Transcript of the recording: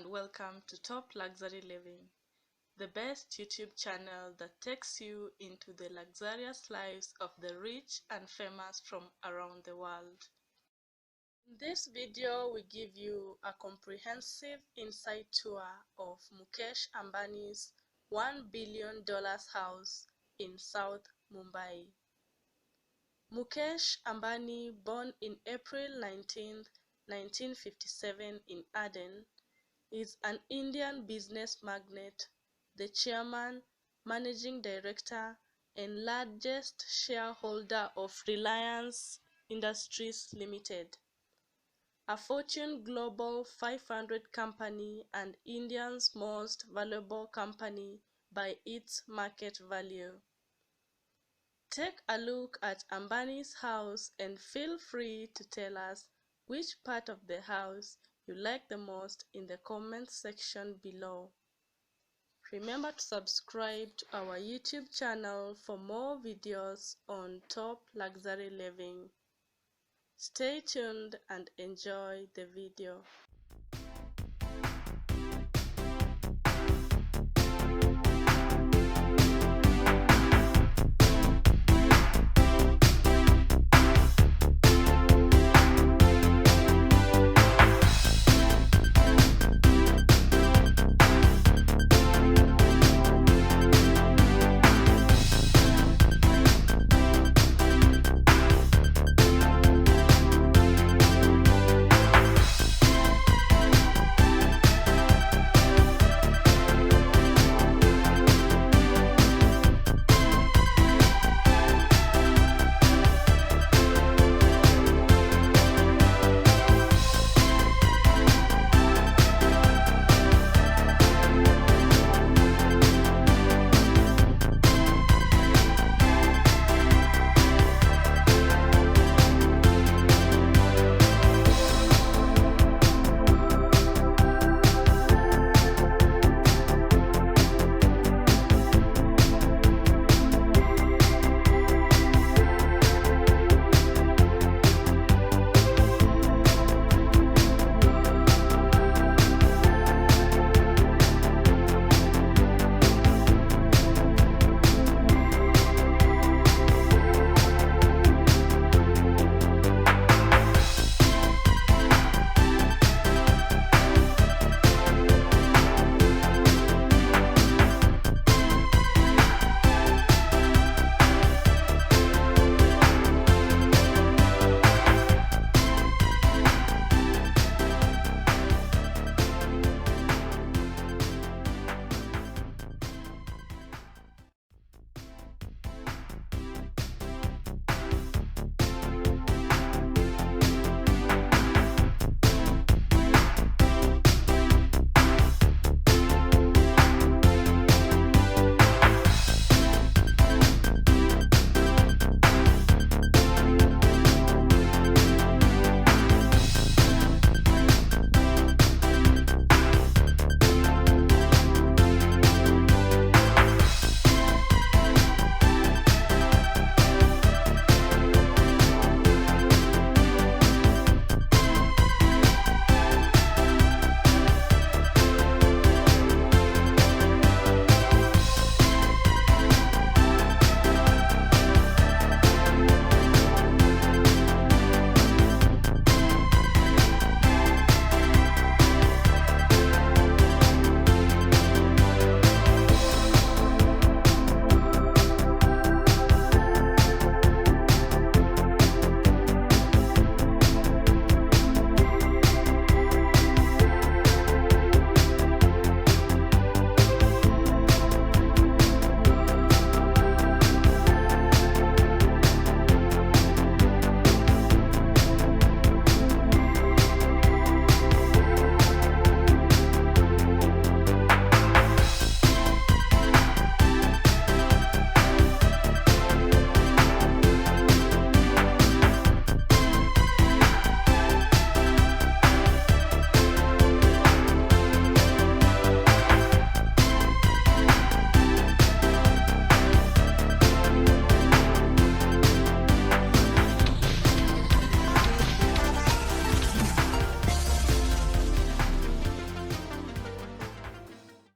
welcome to Top Luxury Living, the best YouTube channel that takes you into the luxurious lives of the rich and famous from around the world. In this video, we give you a comprehensive inside tour of Mukesh Ambani's $1 billion house in South Mumbai. Mukesh Ambani, born in April 19, 1957 in Aden, is an Indian business magnate, the chairman, managing director, and largest shareholder of Reliance Industries Limited, a Fortune Global 500 company and India's most valuable company by its market value. Take a look at Ambani's house and feel free to tell us which part of the house you like the most in the comment section below. Remember to subscribe to our YouTube channel for more videos on top luxury living. Stay tuned and enjoy the video.